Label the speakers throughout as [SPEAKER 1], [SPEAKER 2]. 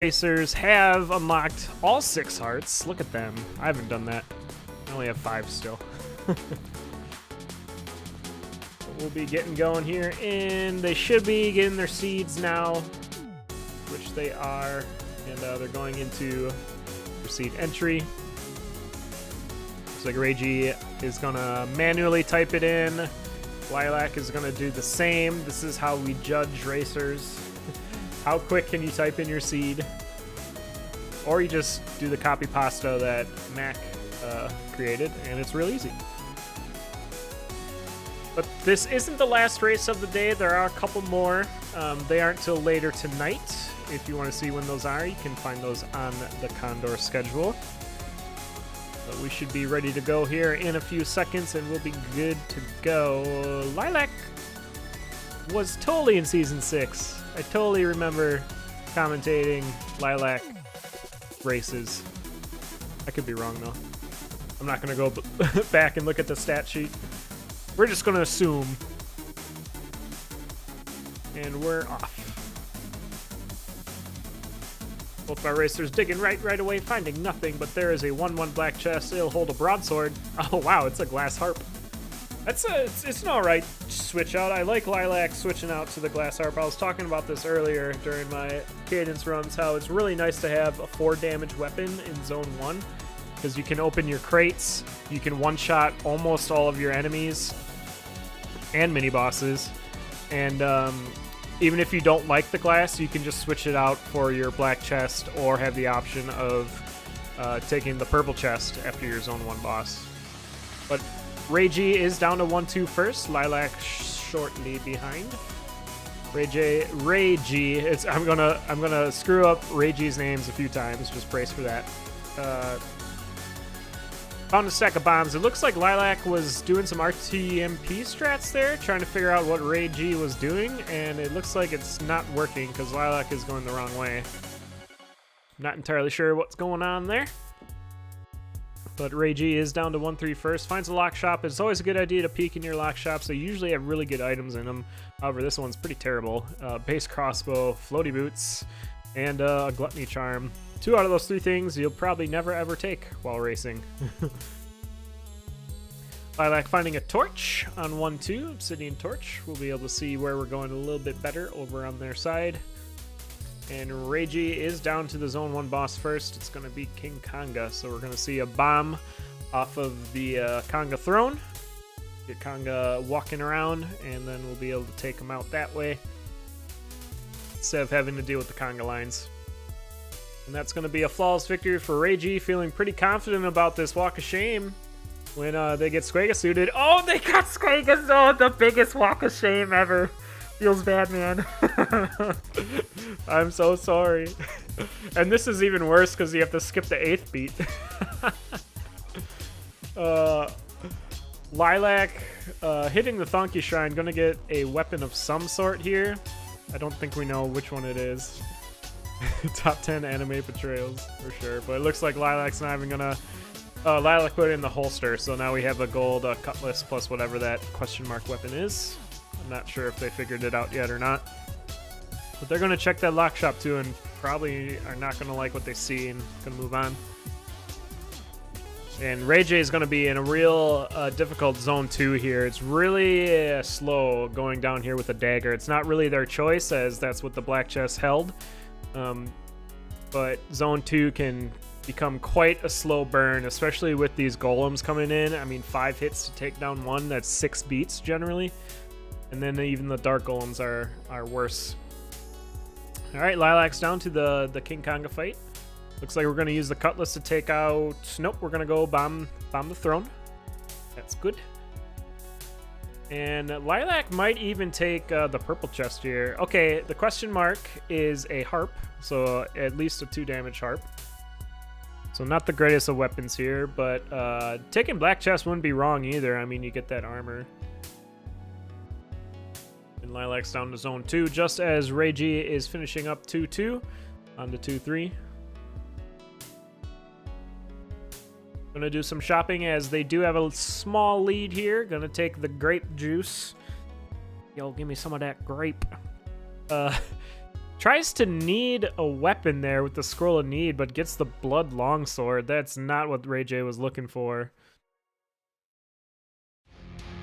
[SPEAKER 1] Racers have unlocked all 6 hearts. Look at them. I haven't done that. I only have 5 still. We'll be getting going here, and they should be getting their seeds now, which they are, and they're going into their seed entry. Looks like Reiji is gonna manually type it in. Lilac is gonna do the same. This is how we judge racers. How quick can you type in your seed? Or you just do the copy pasta that Mac created, and it's real easy. But this isn't the last race of the day. There are a couple more. They aren't till later tonight. If you want to see when those are, you can find those on the Condor schedule. But we should be ready to go here in a few seconds, and we'll be good to go. Lilac was totally in Season 6. I totally remember commentating Lilac races. I could be wrong, though. I'm not going to go back and look at the stat sheet. We're just going to assume. And we're off. Both our racers digging right away, finding nothing, but there is a 1/1 black chest. It'll hold a broadsword. Oh, wow, it's a glass harp. It's an alright switch out. I like Lilac switching out to the glass harp. I was talking about this earlier during my cadence runs, how it's really nice to have a 4 damage weapon in Zone 1, because you can open your crates, you can one-shot almost all of your enemies and mini-bosses, and even if you don't like the glass, you can just switch it out for your black chest, or have the option of taking the purple chest after your Zone 1 boss. But Reiji is down to 1-2 first. Lilac shortly behind. Reiji. I'm gonna screw up Reiji's names a few times. Just brace for that. Found a stack of bombs. It looks like Lilac was doing some RTMP strats there, trying to figure out what Reiji was doing, and it looks like it's not working because Lilac is going the wrong way. Not entirely sure what's going on there. But Reiji is down to 1-3 first. Finds a lock shop. It's always a good idea to peek in your lock shops. They usually have really good items in them. However, this one's pretty terrible. Base crossbow, floaty boots, and a gluttony charm. 2 out of those 3 things you'll probably never ever take while racing. Lilac finding a torch on 1-2. Obsidian torch. We'll be able to see where we're going a little bit better over on their side. And Reiji is down to the Zone 1 boss first. It's going to be King Conga. So we're going to see a bomb off of the Conga throne. Get Conga walking around, and then we'll be able to take him out that way, instead of having to deal with the Conga lines. And that's going to be a flawless victory for Reiji, feeling pretty confident about this walk of shame when they get Squaga suited. Oh, they got Squaga! Oh, the biggest walk of shame ever. Feels bad, man. I'm so sorry. And this is even worse because you have to skip the 8th beat. Lilac hitting the Thonky Shrine, gonna get a weapon of some sort here. I don't think we know which one it is. Top 10 anime portrayals for sure, but it looks like Lilac's not even gonna. Lilac put it in the holster, so now we have a gold cutlass plus whatever that question mark weapon is. I'm not sure if they figured it out yet or not, but they're gonna check that lock shop too, and probably are not gonna like what they see and gonna move on. And Reiji is gonna be in a real difficult Zone 2 here. It's really slow going down here with a dagger. It's not really their choice, as that's what the black chest held. But Zone 2 can become quite a slow burn, especially with these golems coming in. I mean, 5 hits to take down one, that's 6 beats generally. And then even the dark golems are worse. Alright, Lilac's down to the King Conga fight. Looks like we're going to use the cutlass to take out... Nope, we're going to go bomb the throne. That's good. And Lilac might even take the purple chest here. Okay, the question mark is a harp, so at least a 2 damage harp. So not the greatest of weapons here, but taking black chest wouldn't be wrong either. I mean, you get that armor. And Lilac's down to Zone 2, just as Reiji is finishing up 2-2 on to 2-3. Gonna do some shopping as they do have a small lead here. Gonna take the grape juice. Yo, give me some of that grape. Tries to need a weapon there with the Scroll of Need, but gets the Blood Longsword. That's not what Reiji was looking for.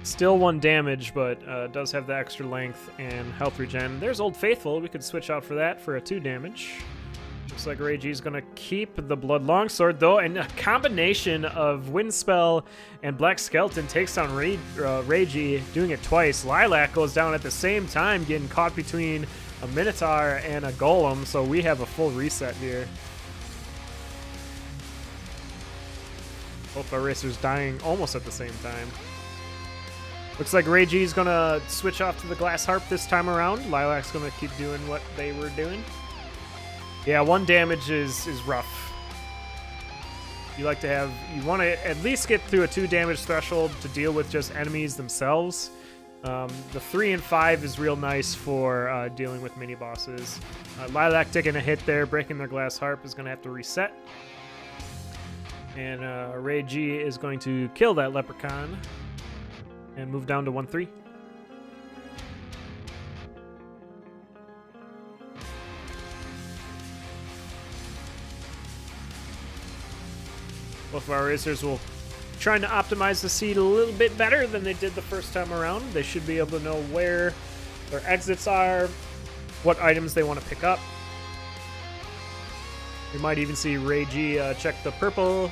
[SPEAKER 1] Still 1 damage, but does have the extra length and health regen. There's Old Faithful. We could switch out for that for a 2 damage. Looks like Reiji's gonna keep the Blood Longsword though, and a combination of Wind Spell and Black Skeleton takes down Reiji, doing it twice. Lilac goes down at the same time, getting caught between a Minotaur and a Golem, so we have a full reset here. Both our racers dying almost at the same time. Looks like Reiji's gonna switch off to the Glass Harp this time around. Lilac's gonna keep doing what they were doing. Yeah, 1 damage is rough. You like to have, you want to at least get through a 2 damage threshold to deal with just enemies themselves. The 3 and 5 is real nice for dealing with mini bosses. Lilac taking a hit there, breaking their Glass Harp, is going to have to reset. And Reiji is going to kill that Leprechaun and move down to 1-3. Both of our racers will trying to optimize the seed a little bit better than they did the first time around. They should be able to know where their exits are, what items they want to pick up. We might even see Reiji check the purple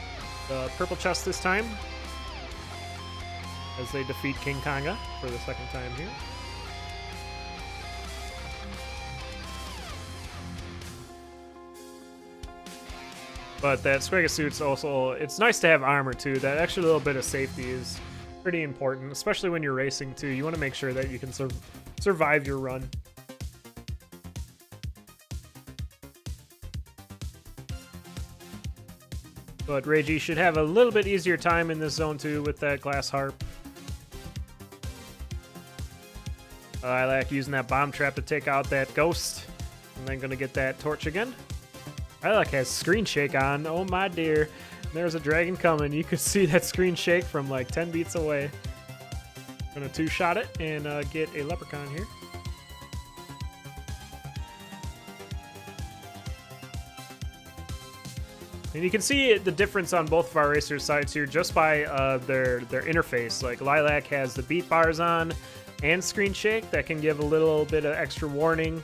[SPEAKER 1] chest this time as they defeat King Kanga for the 2nd time here. But that Squega suit's also, it's nice to have armor too. That extra little bit of safety is pretty important, especially when you're racing too. You want to make sure that you can survive your run. But Reiji should have a little bit easier time in this zone 2 with that Glass Harp. I like using that bomb trap to take out that ghost. And then gonna get that torch again. Lilac has screen shake on. Oh my dear. There's a dragon coming. You could see that screen shake from like 10 beats away. Gonna 2-shot it and get a Leprechaun here. And you can see the difference on both of our racers' sides here just by their interface. Like Lilac has the beat bars on and screen shake that can give a little bit of extra warning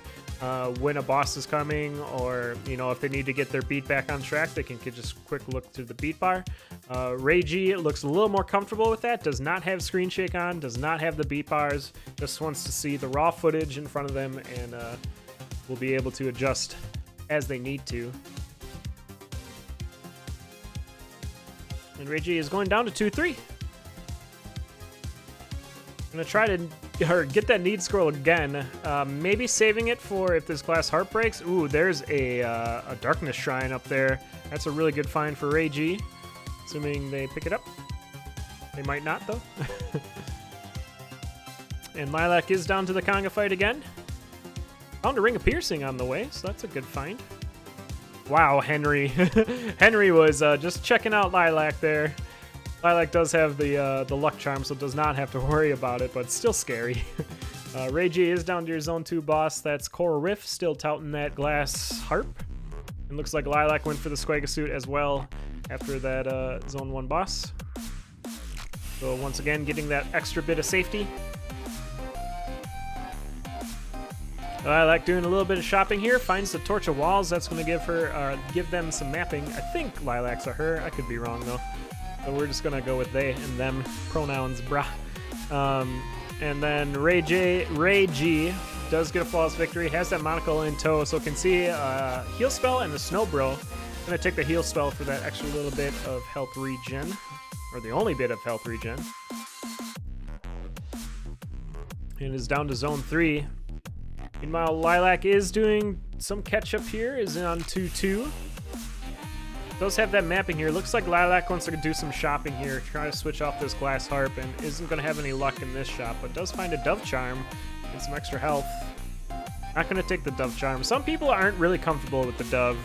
[SPEAKER 1] when a boss is coming, or if they need to get their beat back on track, they can just quick look to the beat bar. Reiji looks a little more comfortable with that, does not have screen shake on, does not have the beat bars, just wants to see the raw footage in front of them, and will be able to adjust as they need to. And Reiji is going down to 2-3. Gonna try to get that need scroll again. Maybe saving it for if this Glass Harp breaks. Ooh, there's a Darkness Shrine up there. That's a really good find for Reiji, assuming they pick it up. They might not, though. And Lilac is down to the Conga fight again. Found a Ring of Piercing on the way, so that's a good find. Wow, Henry. Henry was just checking out Lilac there. Lilac does have the luck charm, so does not have to worry about it, but it's still scary. Reiji is down to your Zone 2 boss. That's Coral Rift, still touting that Glass Harp. And looks like Lilac went for the Squega suit as well after that Zone 1 boss. So once again, getting that extra bit of safety. Lilac doing a little bit of shopping here, finds the Torch of Walls. That's going to give them some mapping. I think Lilac's a her. I could be wrong, though. So we're just going to go with they and them pronouns, brah. And then Reiji does get a flawless victory, has that monocle in tow, so can see heal spell and the Snow Bro. Going to take the heal spell for that extra little bit of health regen, or the only bit of health regen. And is down to Zone 3. Meanwhile, Lilac is doing some catch-up here, is on 2-2. Does have that mapping here. Looks like Lilac wants to do some shopping here, try to switch off this Glass Harp, and isn't going to have any luck in this shop, but does find a Dove Charm and some extra health. Not going to take the Dove Charm. Some people aren't really comfortable with the Dove.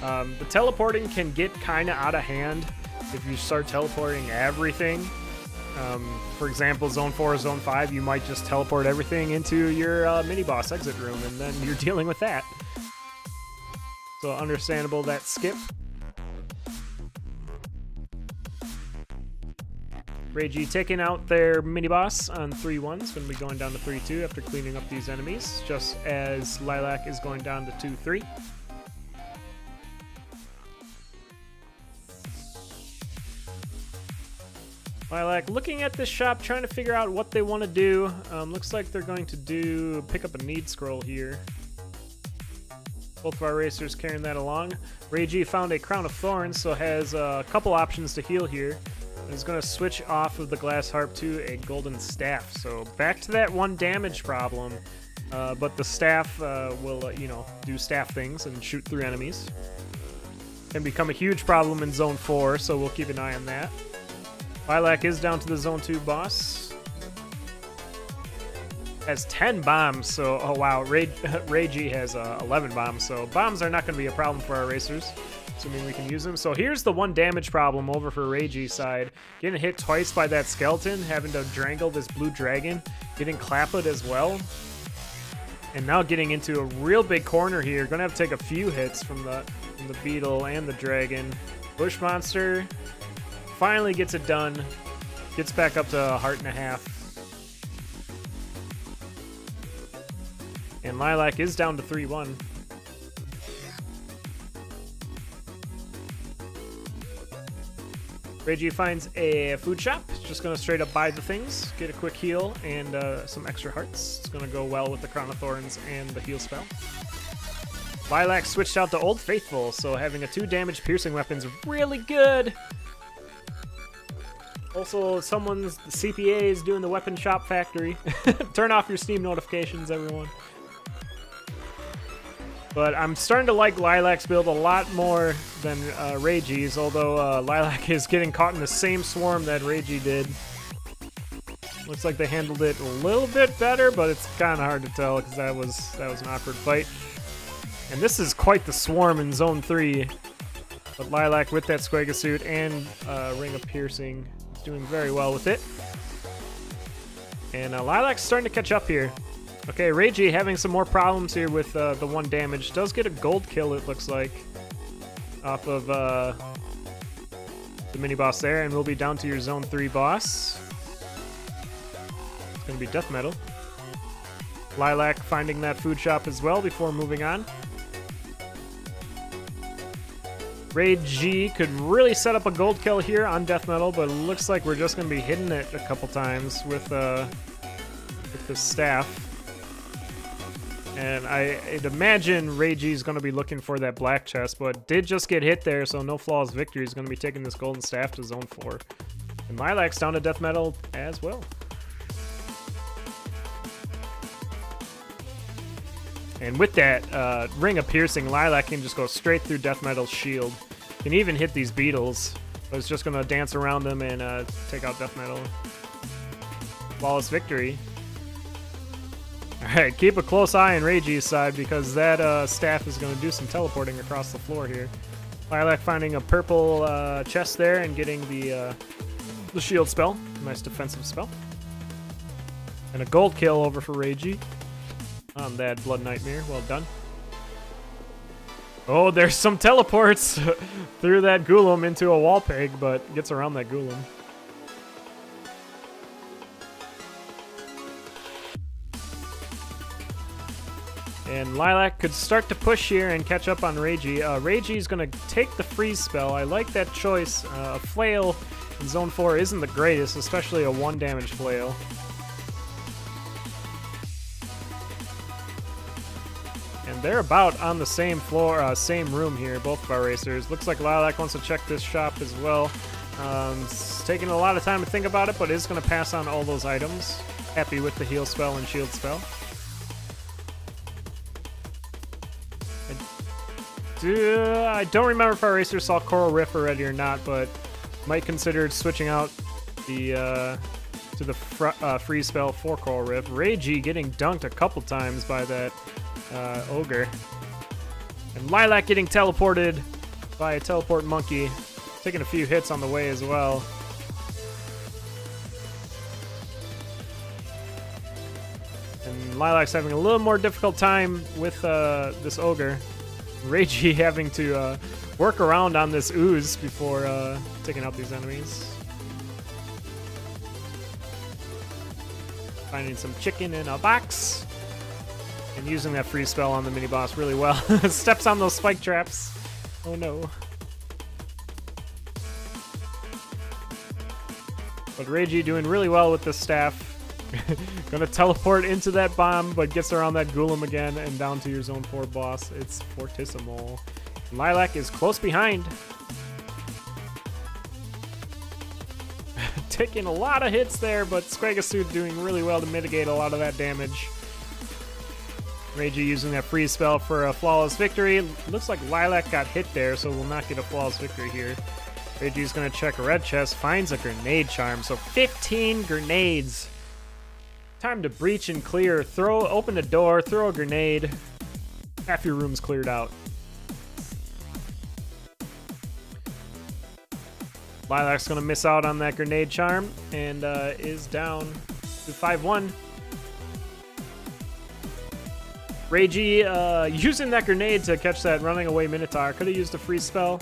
[SPEAKER 1] The teleporting can get kind of out of hand if you start teleporting everything. For example, Zone 4 or Zone 5, you might just teleport everything into your mini-boss exit room, and then you're dealing with that. So understandable that skip. Reiji taking out their mini-boss on 3-1. It's going to be going down to 3-2 after cleaning up these enemies, just as Lilac is going down to 2-3. Lilac looking at this shop, trying to figure out what they want to do. Looks like they're going to pick up a need scroll here. Both of our racers carrying that along. Reiji found a Crown of Thorns, so has a couple options to heal here. Is going to switch off of the glass harp to a golden staff. So back to that 1 damage problem, but the staff will, do staff things and shoot through enemies. Can become a huge problem in Zone 4, so we'll keep an eye on that. Lilac is down to the Zone 2 boss. Has 10 bombs, so, oh wow, Reiji has 11 bombs, so bombs are not going to be a problem for our racers. Assuming we can use them. So here's the 1 damage problem over for Reiji's side. Getting hit twice by that skeleton, having to drangle this blue dragon, getting clapped as well. And now getting into a real big corner here. Gonna have to take a few hits from the beetle and the dragon. Bush monster finally gets it done. Gets back up to 1.5 hearts. And Lilac is down to 3-1. Reiji finds a food shop. Just going to straight up buy the things, get a quick heal, and some extra hearts. It's going to go well with the Crown of Thorns and the heal spell. Lilac switched out to Old Faithful, so having a 2 damage piercing weapon is really good. Also, someone's CPA is doing the weapon shop factory. Turn off your Steam notifications, everyone. But I'm starting to like Lilac's build a lot more than Reiji's, although Lilac is getting caught in the same swarm that Reiji did. Looks like they handled it a little bit better, but it's kind of hard to tell because that was an awkward fight. And this is quite the swarm in Zone 3. But Lilac with that Squega suit and Ring of Piercing is doing very well with it. And Lilac's starting to catch up here. Okay, Reiji having some more problems here with the 1 damage. Does get a gold kill, it looks like, off of the mini-boss there, and we'll be down to your Zone 3 boss. It's going to be Death Metal. Lilac finding that food shop as well before moving on. Reiji could really set up a gold kill here on Death Metal, but it looks like we're just going to be hitting it a couple times with the staff. And I'd imagine Reiji's going to be looking for that black chest, but did just get hit there, so no flawless victory. Is going to be taking this golden staff to Zone 4. And Lilac's down to Death Metal as well. And with that Ring of Piercing, Lilac can just go straight through Death Metal's shield. Can even hit these beetles, but it's just going to dance around them and take out Death Metal. Flawless victory. Alright, keep a close eye on Reiji's side because that staff is going to do some teleporting across the floor here. Lilac finding a purple chest there and getting the shield spell. Nice defensive spell. And a gold kill over for Reiji on that Blood Nightmare. Well done. Oh, there's some teleports through that Golem into a wall peg, but gets around that Golem. And Lilac could start to push here and catch up on Reiji. Reiji's going to take the freeze spell. I like that choice. A flail in Zone 4 isn't the greatest, especially a 1 damage flail. And they're about on the same floor, same room here, both of our racers. Looks like Lilac wants to check this shop as well. It's taking a lot of time to think about it, but is going to pass on all those items. Happy with the heal spell and shield spell. I don't remember if our racers saw Coral Rift already or not, but might consider switching out the to the freeze spell for Coral Rift. Reiji getting dunked a couple times by that ogre. And Lilac getting teleported by a teleport monkey. Taking a few hits on the way as well. And Lilac's having a little more difficult time with this ogre. Reiji having to work around on this ooze before taking out these enemies. Finding some chicken in a box. And using that freeze spell on the mini-boss really well. Steps on those spike traps. Oh no. But Reiji doing really well with the staff. Gonna teleport into that bomb, but gets around that Golem again and down to your Zone 4 boss. It's Fortissimo. Lilac is close behind. Taking a lot of hits there, but Squagasuit doing really well to mitigate a lot of that damage. Reiji using that freeze spell for a flawless victory. Looks like Lilac got hit there, so we'll not get a flawless victory here. Reiji's gonna check a red chest, finds a grenade charm, so 15 grenades. Time to breach and clear. Open a door, throw a grenade. Half your room's cleared out. Lilac's gonna miss out on that grenade charm and is down to 5-1. Reiji using that grenade to catch that running away Minotaur. Could have used a freeze spell,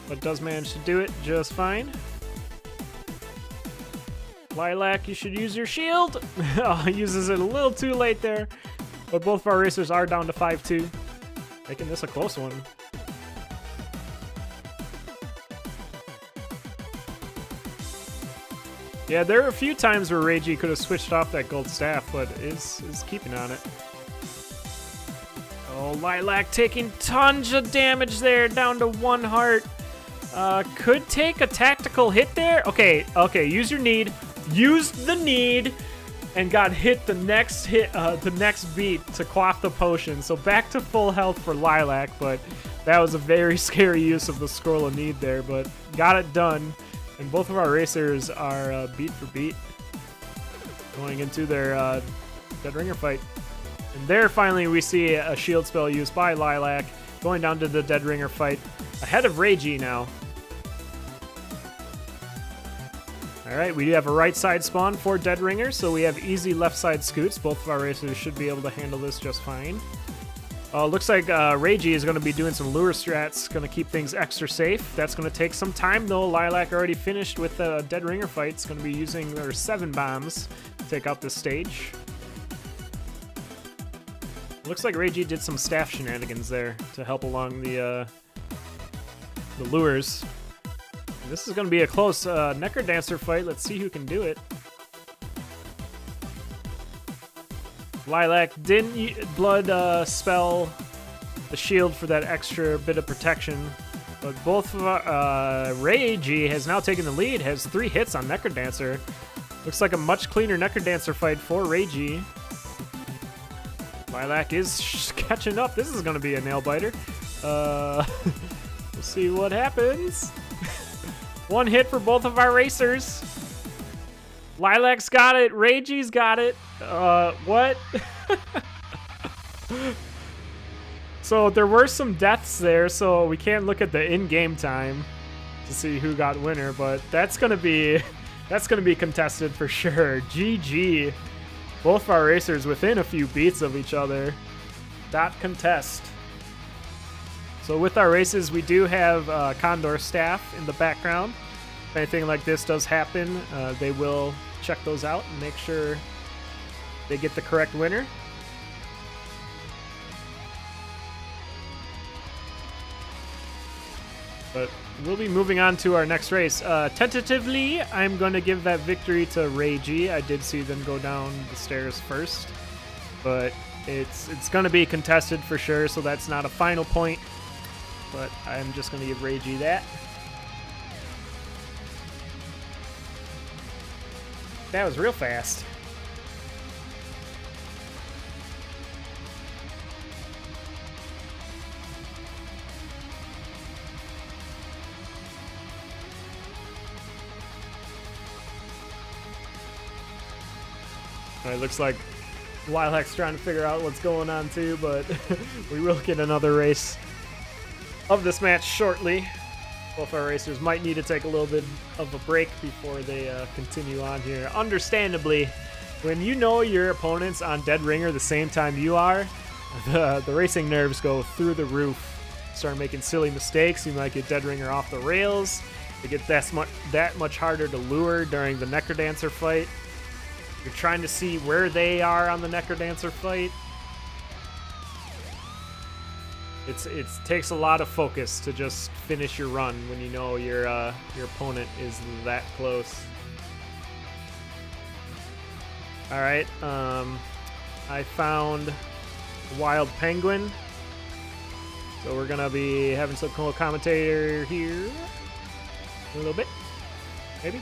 [SPEAKER 1] but does manage to do it just fine. Lilac, you should use your shield. Oh, uses it a little too late there, but both of our racers are down to 5-2, making this a close one. Yeah, there are a few times where Reiji could have switched off that gold staff, but is keeping on it. Oh, Lilac taking tons of damage there, down to 1 heart. Could take a tactical hit there. Okay, use your need. Used the need and got hit the next beat to quaff the potion. So back to full health for Lilac, but that was a very scary use of the scroll of need there, but got it done. And both of our racers are beat for beat going into their Dead Ringer fight. And there finally we see a shield spell used by Lilac going down to the Dead Ringer fight ahead of Reiji now. Alright, we do have a right side spawn for Dead Ringer, so we have easy left side scoots. Both of our racers should be able to handle this just fine. Looks like Reiji is going to be doing some lure strats, going to keep things extra safe. That's going to take some time though. Lilac already finished with the Dead Ringer fight. It's going to be using their 7 bombs to take out this stage. Looks like Reiji did some staff shenanigans there to help along the lures. This is going to be a close Necrodancer fight. Let's see who can do it. Lilac didn't blood spell the shield for that extra bit of protection, but both of Reiji has now taken the lead, has 3 hits on Necrodancer. Looks like a much cleaner Necrodancer fight for Reiji. Lilac is catching up. This is going to be a nail biter. We'll see what happens. 1 hit for both of our racers. Lilac's got it. Reiji's got it. What? So there were some deaths there, so we can't look at the in-game time to see who got winner, but that's gonna be contested for sure. GG. Both of our racers within a few beats of each other. Dot contest. So with our races, we do have Condor staff in the background. If anything like this does happen, they will check those out and make sure they get the correct winner. But we'll be moving on to our next race. Tentatively, I'm going to give that victory to Reiji. I did see them go down the stairs first, but it's going to be contested for sure, so that's not a final point. But I'm just going to give Reiji that. That was real fast. It looks like Lilac's trying to figure out what's going on too, but we will get another race of this match shortly. Both our racers might need to take a little bit of a break before they continue on here. Understandably, when you know your opponent's on Dead Ringer the same time you are, The racing nerves go through the roof. Start making silly mistakes. You might get Dead Ringer off the rails. It gets that much harder to lure during the Necrodancer fight. You're trying to see where they are on the Necrodancer fight. It takes a lot of focus to just finish your run when you know your opponent is that close. All right, I found a wild penguin, so we're gonna be having some cool commentator here a little bit, maybe.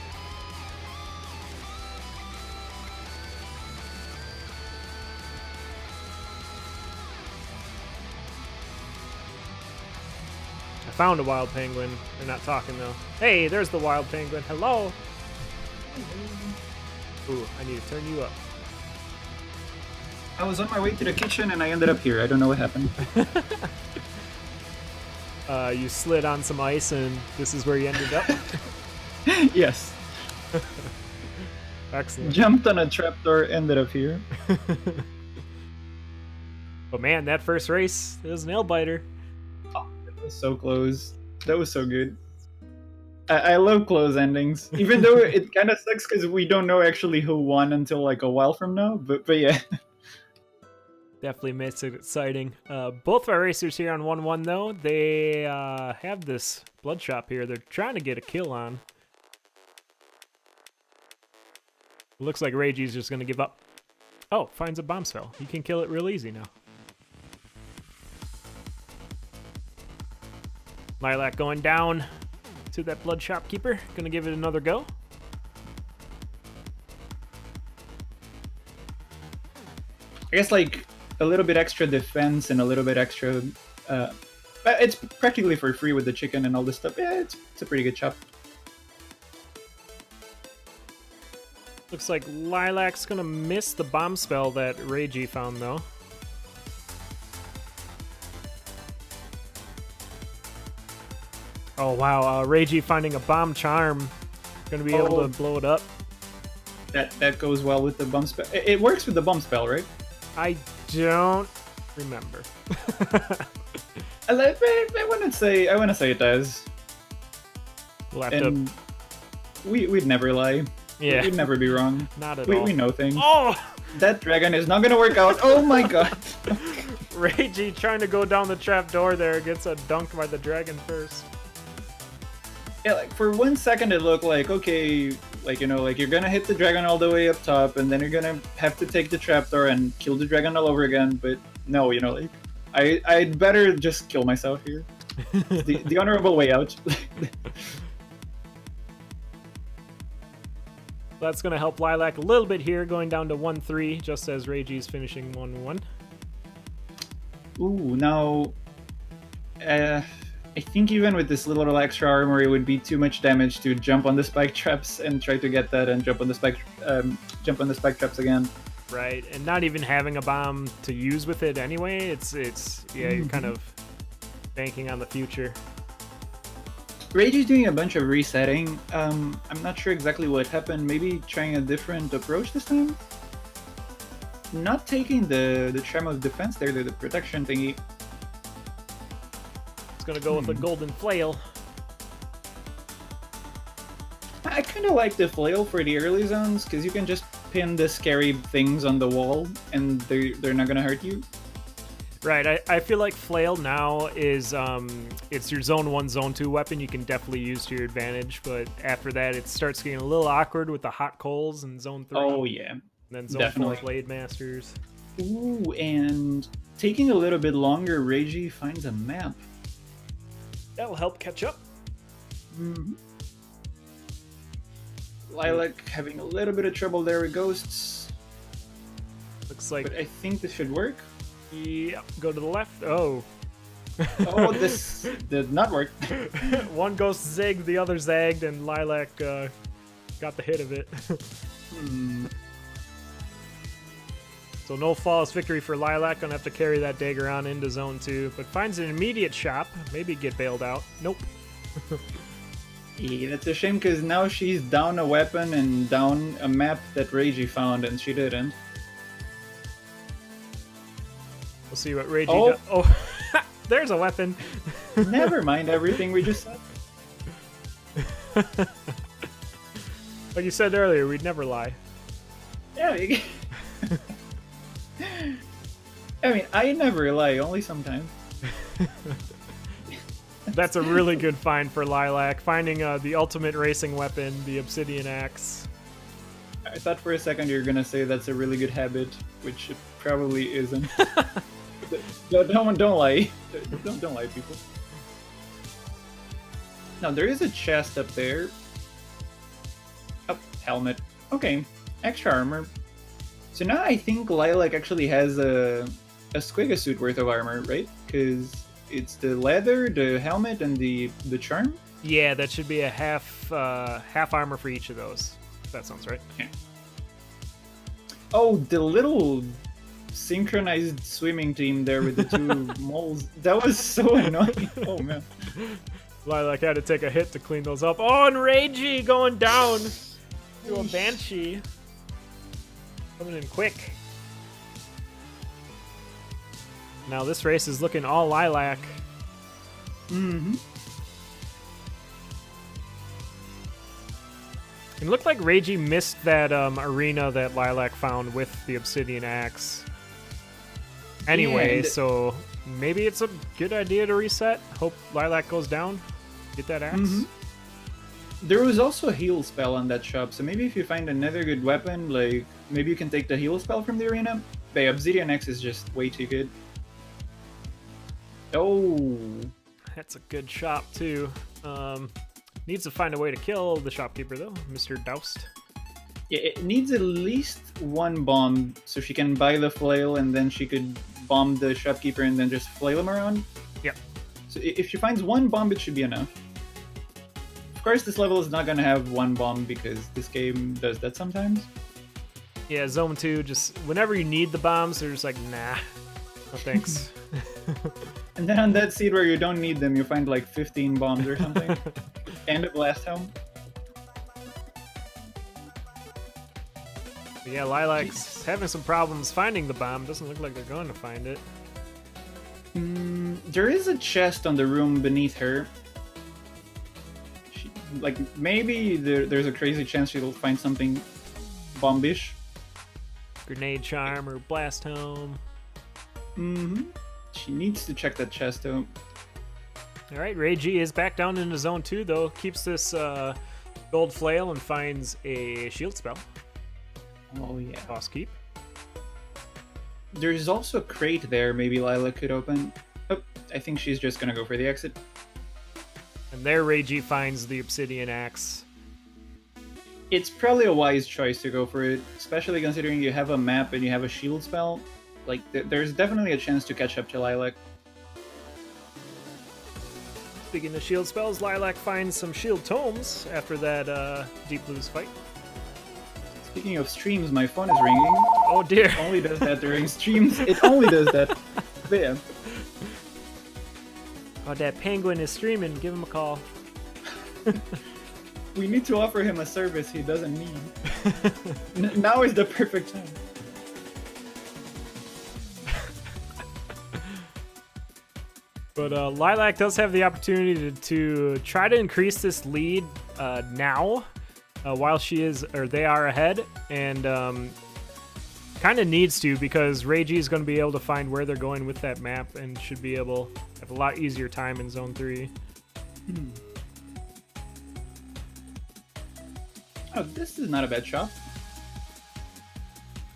[SPEAKER 1] I found a wild penguin. They're not talking though. Hey, there's the wild penguin. Hello. Ooh, I need to turn you up.
[SPEAKER 2] I was on my way to the kitchen and I ended up here. I don't know what happened.
[SPEAKER 1] You slid on some ice and this is where you ended up?
[SPEAKER 2] Yes.
[SPEAKER 1] Excellent.
[SPEAKER 2] Jumped on a trapdoor, ended up here.
[SPEAKER 1] But man, that first race, it was a nail biter.
[SPEAKER 2] Oh, it was so close. That was so good. I love close endings, even though it kind of sucks because we don't know actually who won until like a while from now. But yeah.
[SPEAKER 1] Definitely makes it exciting. Both our racers here on 1-1 though, they have this blood shop here. They're trying to get a kill on. Looks like Reiji's just gonna give up. Oh, finds a bomb spell. You can kill it real easy now. Lilac going down to that blood shopkeeper. Gonna give it another go.
[SPEAKER 2] I guess like a little bit extra defense and a little bit extra. But it's practically for free with the chicken and all this stuff. Yeah, it's a pretty good shop.
[SPEAKER 1] Looks like Lilac's gonna miss the bomb spell that Reiji found though. Oh wow, Reiji finding a bomb charm. Gonna be able to blow it up.
[SPEAKER 2] That goes well with the bomb spell. It works with the bomb spell, right?
[SPEAKER 1] I don't remember.
[SPEAKER 2] I want to say it does.
[SPEAKER 1] We'll have
[SPEAKER 2] and we'd never lie.
[SPEAKER 1] Yeah.
[SPEAKER 2] We'd never be wrong.
[SPEAKER 1] Not at all.
[SPEAKER 2] We know things.
[SPEAKER 1] Oh!
[SPEAKER 2] That dragon is not gonna work out. Oh my god.
[SPEAKER 1] Reiji trying to go down the trap door there gets a dunk by the dragon first.
[SPEAKER 2] Yeah, like for 1 second it looked like, okay, like, you know, like you're gonna hit the dragon all the way up top and then you're gonna have to take the trapdoor and kill the dragon all over again, but no, you know, like I'd better just kill myself here. the honorable way out.
[SPEAKER 1] That's gonna help Lilac a little bit here, going down to 1-3, just as Reiji's finishing 1-1.
[SPEAKER 2] Ooh, now I think even with this little extra armor, it would be too much damage to jump on the spike traps and try to get that and jump on the spike traps again.
[SPEAKER 1] Right, and not even having a bomb to use with it anyway. It's yeah, you're kind of banking on the future.
[SPEAKER 2] Reiji's doing a bunch of resetting. I'm not sure exactly what happened. Maybe trying a different approach this time. Not taking the Trem of Defense there, the protection thingy.
[SPEAKER 1] It's gonna go with a golden flail.
[SPEAKER 2] I kind of like the flail for the early zones because you can just pin the scary things on the wall and they're not gonna hurt you.
[SPEAKER 1] Right, I feel like flail now is it's your zone 1, zone 2 weapon you can definitely use to your advantage, but after that it starts getting a little awkward with the hot coals in zone 3.
[SPEAKER 2] Oh yeah.
[SPEAKER 1] And then zone
[SPEAKER 2] definitely.
[SPEAKER 1] 4 blade masters.
[SPEAKER 2] Ooh, and taking a little bit longer, Reiji finds a map.
[SPEAKER 1] That'll help catch up.
[SPEAKER 2] Mm-hmm. Lilac having a little bit of trouble there with ghosts.
[SPEAKER 1] Looks like.
[SPEAKER 2] But I think this should work.
[SPEAKER 1] Yep, go to the left. Oh.
[SPEAKER 2] Oh, this did not work.
[SPEAKER 1] One ghost zigged, the other zagged, and Lilac got the hit of it. So no flawless victory for Lilac. Gonna have to carry that dagger on into zone 2, but finds an immediate shop. Maybe get bailed out. Nope.
[SPEAKER 2] Yeah, that's a shame because now she's down a weapon and down a map that Reiji found and she didn't.
[SPEAKER 1] We'll see what Reiji
[SPEAKER 2] Oh.
[SPEAKER 1] does. Oh, there's a weapon.
[SPEAKER 2] Never mind everything we just said.
[SPEAKER 1] Like you said earlier, we'd never lie.
[SPEAKER 2] Yeah. I mean, I never lie, only sometimes.
[SPEAKER 1] That's a really good find for Lilac, finding the ultimate racing weapon, the obsidian axe.
[SPEAKER 2] I thought for a second you were gonna say that's a really good habit, which it probably isn't. Don't lie. Don't lie, people. Now there is a chest up there. Oh, helmet. Okay, extra armor. So now I think Lilac actually has a Squigga suit worth of armor, right? Because it's the leather, the helmet, and the charm.
[SPEAKER 1] Yeah, that should be a half armor for each of those. That sounds right.
[SPEAKER 2] Okay. Oh, the little synchronized swimming team there with the two moles. That was so annoying. Oh man.
[SPEAKER 1] Lilac had to take a hit to clean those up. Oh, and Reiji going down to a Banshee. Coming in quick. Now this race is looking all Lilac.
[SPEAKER 2] Mm-hmm.
[SPEAKER 1] It looked like Reiji missed that arena that Lilac found with the obsidian axe. Anyway,
[SPEAKER 2] And-
[SPEAKER 1] so maybe it's a good idea to reset. Hope Lilac goes down. Get that axe.
[SPEAKER 2] Mhm. There was also a heal spell on that shop, so maybe if you find another good weapon, like maybe you can take the heal spell from the arena. The obsidian axe is just way too good. Oh,
[SPEAKER 1] That's a good shop too. Needs to find a way to kill the shopkeeper though, Mr. Doused.
[SPEAKER 2] yeah, it needs at least one bomb so she can buy the flail and then she could bomb the shopkeeper and then just flail him around.
[SPEAKER 1] Yep.
[SPEAKER 2] So if she finds one bomb, it should be enough. Of course, this level is not gonna have one bomb because this game does that sometimes.
[SPEAKER 1] Yeah, Zone 2, just whenever you need the bombs, they're just like, nah. No thanks.
[SPEAKER 2] And then on that seed where you don't need them, you find like 15 bombs or something. And a blast helm.
[SPEAKER 1] But yeah, Lilac's having some problems finding the bomb. Doesn't look like they're going to find it.
[SPEAKER 2] There is a chest on the room beneath her. Like, maybe there's a crazy chance she'll find something bombish.
[SPEAKER 1] Grenade charm or blast helm.
[SPEAKER 2] Mm-hmm. She needs to check that chest out.
[SPEAKER 1] All right, Reiji is back down into Zone 2, though. Keeps this gold flail and finds a shield spell.
[SPEAKER 2] Oh, yeah.
[SPEAKER 1] Boss keep.
[SPEAKER 2] There's also a crate there maybe Lila could open. Oh, I think she's just gonna go for the exit.
[SPEAKER 1] And there Reiji finds the obsidian axe.
[SPEAKER 2] It's probably a wise choice to go for it, especially considering you have a map and you have a shield spell. Like, there's definitely a chance to catch up to Lilac.
[SPEAKER 1] Speaking of shield spells, Lilac finds some shield tomes after that Deep Blues fight.
[SPEAKER 2] Speaking of streams, my phone is ringing.
[SPEAKER 1] Oh dear.
[SPEAKER 2] It only does that during streams. It only does that. But yeah.
[SPEAKER 1] Oh, that penguin is streaming. Give him a call.
[SPEAKER 2] We need to offer him a service he doesn't need. Now is the perfect time.
[SPEAKER 1] But Lilac does have the opportunity to try to increase this lead now, while they are ahead, and kind of needs to, because Reiji is going to be able to find where they're going with that map and should be able to have a lot easier time in Zone 3.
[SPEAKER 2] Oh, this is not a bad shop.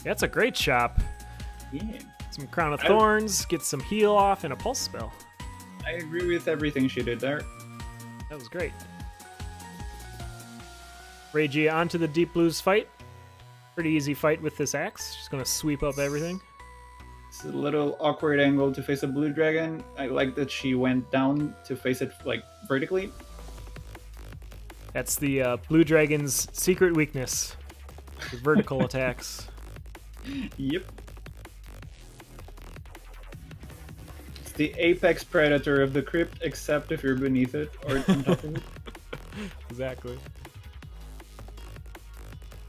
[SPEAKER 1] That's a great shop.
[SPEAKER 2] Yeah.
[SPEAKER 1] Some Crown of Thorns, get some heal off, and a pulse spell.
[SPEAKER 2] I agree with everything she did there.
[SPEAKER 1] That was great. Reiji onto the Deep Blues fight. Pretty easy fight with this axe. Just gonna sweep up everything.
[SPEAKER 2] It's a little awkward angle to face a blue dragon. I like that she went down to face it like vertically.
[SPEAKER 1] That's the blue dragon's secret weakness. The vertical attacks.
[SPEAKER 2] Yep. It's the apex predator of the crypt, except if you're beneath it or on top of it.
[SPEAKER 1] Exactly.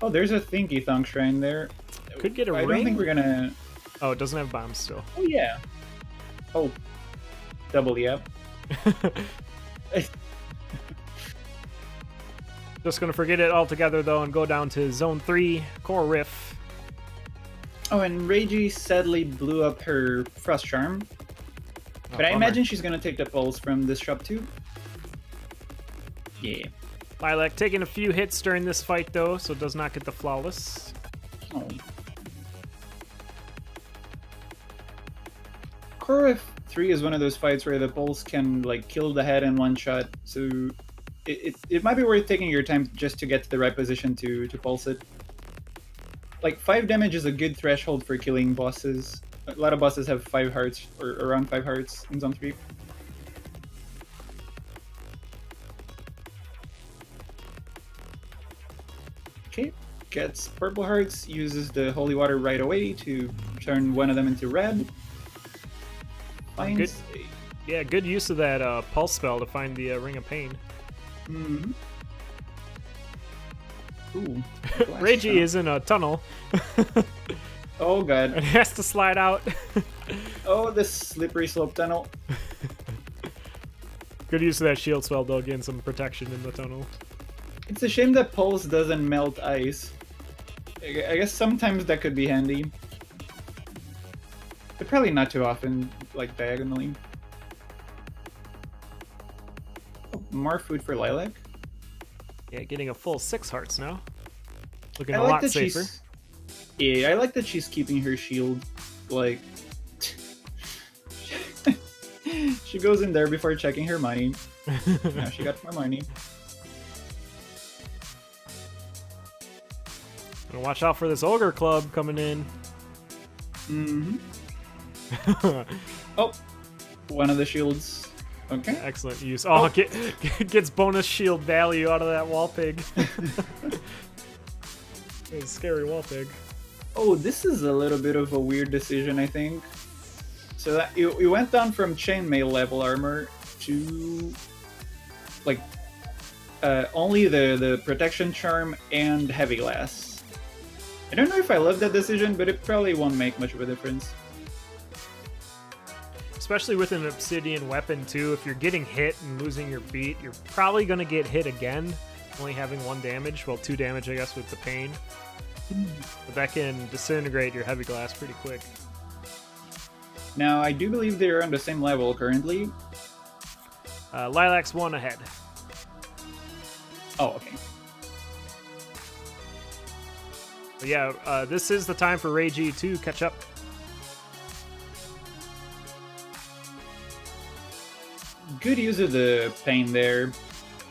[SPEAKER 2] Oh, there's a Thinky Thunk shrine there.
[SPEAKER 1] Could get a
[SPEAKER 2] I
[SPEAKER 1] ring.
[SPEAKER 2] don't think we're gonna...
[SPEAKER 1] Oh, it doesn't have bombs still.
[SPEAKER 2] Oh, yeah. Oh, double yep.
[SPEAKER 1] Just gonna forget it altogether though and go down to Zone 3, Core Riff.
[SPEAKER 2] Oh, and Reiji sadly blew up her Frost Charm. But I imagine she's gonna take the pulse from this shop too. Yeah.
[SPEAKER 1] Lilac taking a few hits during this fight though, so does not get the flawless.
[SPEAKER 2] Oh. Core F3 is one of those fights where the pulse can like kill the head in one shot, so it might be worth taking your time just to get to the right position to pulse it. Like 5 damage is a good threshold for killing bosses. A lot of bosses have 5 hearts or around 5 hearts in Zone 3. Okay, gets purple hearts, uses the holy water right away to turn one of them into red.
[SPEAKER 1] Good, yeah, good use of that pulse spell to find the Ring of Pain.
[SPEAKER 2] Mm-hmm. Ooh,
[SPEAKER 1] Reiji is in a tunnel.
[SPEAKER 2] Oh god.
[SPEAKER 1] And has to slide out.
[SPEAKER 2] Oh, this slippery slope tunnel.
[SPEAKER 1] Good use of that shield spell though, getting some protection in the tunnel.
[SPEAKER 2] It's a shame that pulse doesn't melt ice. I guess sometimes that could be handy. But probably not too often, like diagonally. Oh, more food for Lilac.
[SPEAKER 1] Yeah, getting a full 6 hearts now. Looking
[SPEAKER 2] I
[SPEAKER 1] a
[SPEAKER 2] like
[SPEAKER 1] lot
[SPEAKER 2] that
[SPEAKER 1] safer.
[SPEAKER 2] Yeah, I like that she's keeping her shield, like... she goes in there before checking her money. Now she got more money.
[SPEAKER 1] Gonna watch out for this Ogre Club coming in.
[SPEAKER 2] Mm-hmm. Oh, one of the shields. Okay.
[SPEAKER 1] Excellent use. Oh, gets bonus shield value out of that wall pig. It's a scary wall pig.
[SPEAKER 2] Oh, this is a little bit of a weird decision, I think. So that you went down from chainmail level armor to like only the protection charm and heavy glass. I don't know if I love that decision, but it probably won't make much of a difference.
[SPEAKER 1] Especially with an obsidian weapon too, if you're getting hit and losing your beat, you're probably gonna get hit again, only having 1 damage. Well, 2 damage, I guess, with the pain. But that can disintegrate your heavy glass pretty quick.
[SPEAKER 2] Now, I do believe they're on the same level currently.
[SPEAKER 1] Lilac's 1 ahead.
[SPEAKER 2] Oh, okay.
[SPEAKER 1] But yeah, this is the time for Reiji to catch up.
[SPEAKER 2] Good use of the pain there.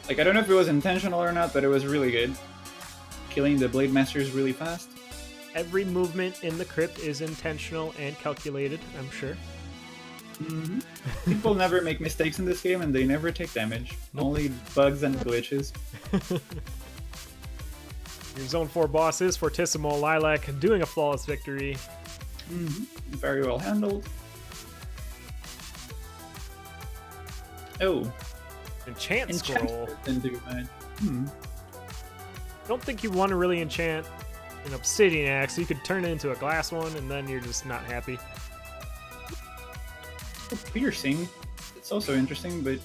[SPEAKER 2] Like, I don't know if it was intentional or not, but it was really good. Killing the Blade Masters really fast.
[SPEAKER 1] Every movement in the crypt is intentional and calculated, I'm sure.
[SPEAKER 2] Mm-hmm. People never make mistakes in this game, and they never take damage. Only bugs and glitches.
[SPEAKER 1] Your Zone 4 boss is Fortissimo Lilac, doing a flawless victory.
[SPEAKER 2] Mm-hmm. Very well handled. Oh.
[SPEAKER 1] Enchant scroll.
[SPEAKER 2] Didn't do bad.
[SPEAKER 1] Don't think you want to really enchant an obsidian axe. You could turn it into a glass one, and then you're just not happy.
[SPEAKER 2] Oh, piercing. It's also interesting, but...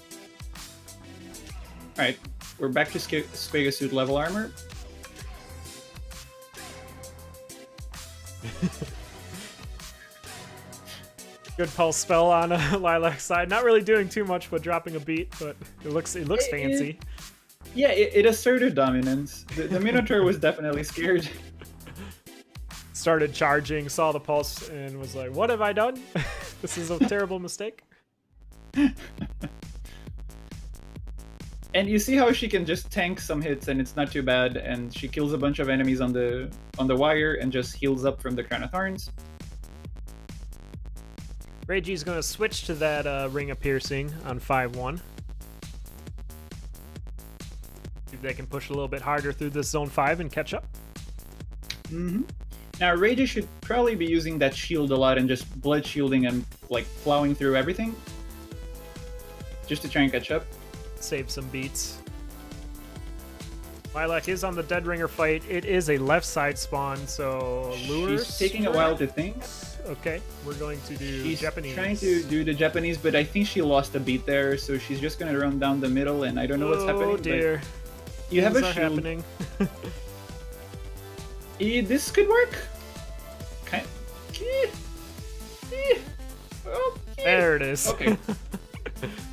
[SPEAKER 2] Alright, we're back to Squega Suit level armor.
[SPEAKER 1] Good pulse spell on Lilac's side. Not really doing too much, but dropping a beat. But it looks fancy.
[SPEAKER 2] Yeah, it asserted dominance. The Minotaur was definitely scared.
[SPEAKER 1] Started charging, saw the pulse, and was like, "What have I done? This is a terrible mistake."
[SPEAKER 2] And you see how she can just tank some hits, and it's not too bad. And she kills a bunch of enemies on the wire, and just heals up from the Crown of Thorns.
[SPEAKER 1] Reiji's going to switch to that Ring of Piercing on 5-1. See if they can push a little bit harder through this Zone 5 and catch up.
[SPEAKER 2] Mm-hmm. Now, Reiji should probably be using that shield a lot and just blood shielding and like plowing through everything. Just to try and catch up.
[SPEAKER 1] Save some beats. Lilac is on the Dead Ringer fight. It is a left side spawn, so lures.
[SPEAKER 2] She's taking a while to think.
[SPEAKER 1] Okay, we're going to do
[SPEAKER 2] She's
[SPEAKER 1] Japanese.
[SPEAKER 2] trying to do the Japanese, but I think she lost a beat there, so she's just gonna run down the middle, and I don't know what's happening.
[SPEAKER 1] Oh dear.
[SPEAKER 2] But you have a
[SPEAKER 1] Things are
[SPEAKER 2] shield.
[SPEAKER 1] happening.
[SPEAKER 2] This could work. Okay.
[SPEAKER 1] There it is.
[SPEAKER 2] Okay.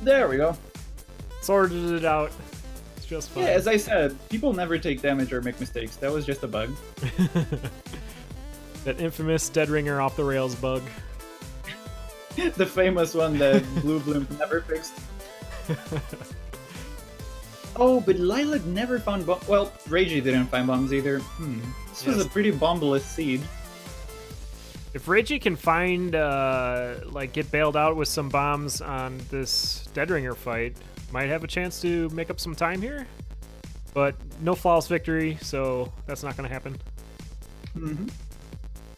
[SPEAKER 2] There we go.
[SPEAKER 1] Sorted it out. It's just fine.
[SPEAKER 2] Yeah, as I said, people never take damage or make mistakes. That was just a bug.
[SPEAKER 1] That infamous dead ringer off the rails bug.
[SPEAKER 2] The famous one that Blue Bloom never fixed. Oh, but Lilac never found bombs. Well, Reiji didn't find bombs either. This was a pretty bombless seed.
[SPEAKER 1] If Reiji can find, like, get bailed out with some bombs on this dead ringer fight, might have a chance to make up some time here. But no flawless victory, so that's not going to happen.
[SPEAKER 2] Mm-hmm.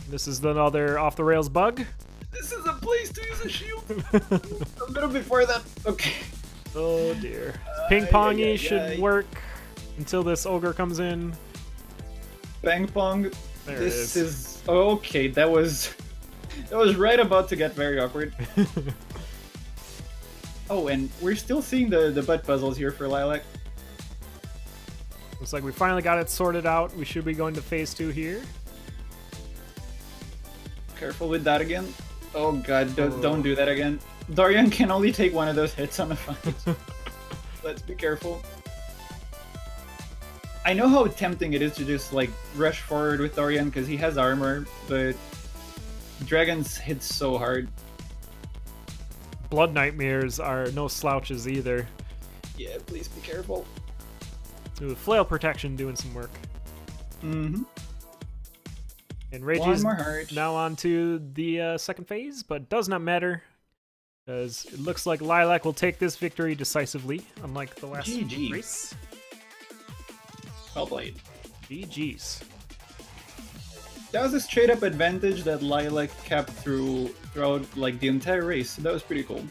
[SPEAKER 1] This is another off the rails bug.
[SPEAKER 2] This is a place to use a shield. A little before that. Okay.
[SPEAKER 1] Oh dear. Ping pongy should
[SPEAKER 2] yeah.
[SPEAKER 1] work until this ogre comes in.
[SPEAKER 2] Bang pong.
[SPEAKER 1] There
[SPEAKER 2] This
[SPEAKER 1] it
[SPEAKER 2] is okay. That was right about to get very awkward. Oh, and we're still seeing the butt puzzles here for Lilac.
[SPEAKER 1] Looks like we finally got it sorted out. We should be going to phase 2 here.
[SPEAKER 2] Careful with that again. Oh god, don't do that again. Dorian can only take one of those hits on a fight. Let's be careful. I know how tempting it is to just like rush forward with Dorian because he has armor, but dragons hit so hard.
[SPEAKER 1] Blood nightmares are no slouches either.
[SPEAKER 2] Yeah, please be careful.
[SPEAKER 1] Ooh, flail protection doing some work.
[SPEAKER 2] Mm-hmm.
[SPEAKER 1] And
[SPEAKER 2] One
[SPEAKER 1] Reiji's
[SPEAKER 2] more heart.
[SPEAKER 1] now on to the second phase, but does not matter. Because it looks like Lilac will take this victory decisively, unlike the last
[SPEAKER 2] GG.
[SPEAKER 1] race.
[SPEAKER 2] Well played.
[SPEAKER 1] GG's.
[SPEAKER 2] That was a straight up advantage that Lilac kept throughout like the entire race. So that was pretty cool.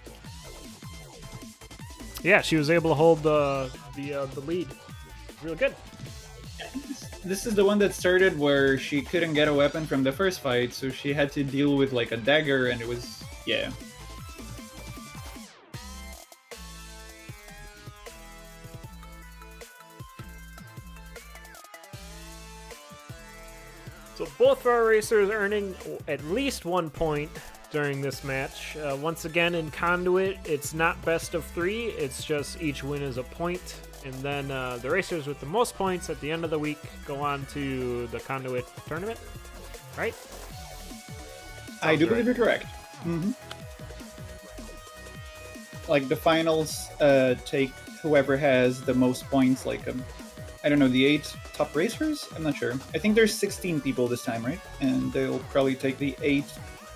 [SPEAKER 1] Yeah, she was able to hold the lead. Real good.
[SPEAKER 2] This is the one that started where she couldn't get a weapon from the first fight, so she had to deal with like a dagger, and it was yeah.
[SPEAKER 1] So both of our racers earning at least 1 point during this match. Once again, in Conduit, it's not best of 3. It's just each win is a point. And then the racers with the most points at the end of the week go on to the Conduit tournament, right?
[SPEAKER 2] I do
[SPEAKER 1] Sounds
[SPEAKER 2] believe
[SPEAKER 1] right.
[SPEAKER 2] you're correct. Mm-hmm. Like the finals take whoever has the most points, like I don't know, the 8 top racers? I'm not sure. I think there's 16 people this time, right? And they'll probably take the 8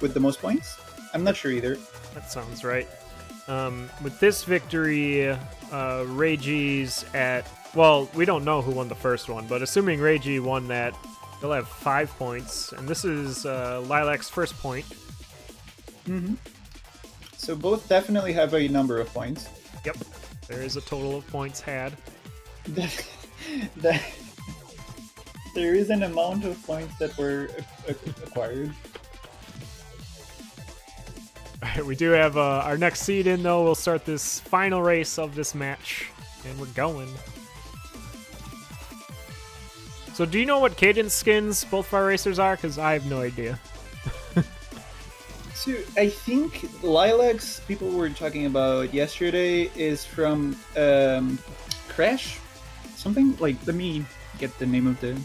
[SPEAKER 2] with the most points? I'm not sure either.
[SPEAKER 1] That sounds right. With this victory, Reiji's at... Well, we don't know who won the first one, but assuming Reiji won that, he'll have 5 points. And this is Lilac's first point.
[SPEAKER 2] Mm-hmm. So both definitely have a number of points.
[SPEAKER 1] Yep. There is a total of points had.
[SPEAKER 2] That there is an amount of points that were acquired.
[SPEAKER 1] Alright, we do have our next seed in, though. We'll start this final race of this match. And we're going. So do you know what cadence skins both of our racers are? Because I have no idea.
[SPEAKER 2] So I think Lilac's people were talking about yesterday is from Crash? Something? Like, let me get the name of the...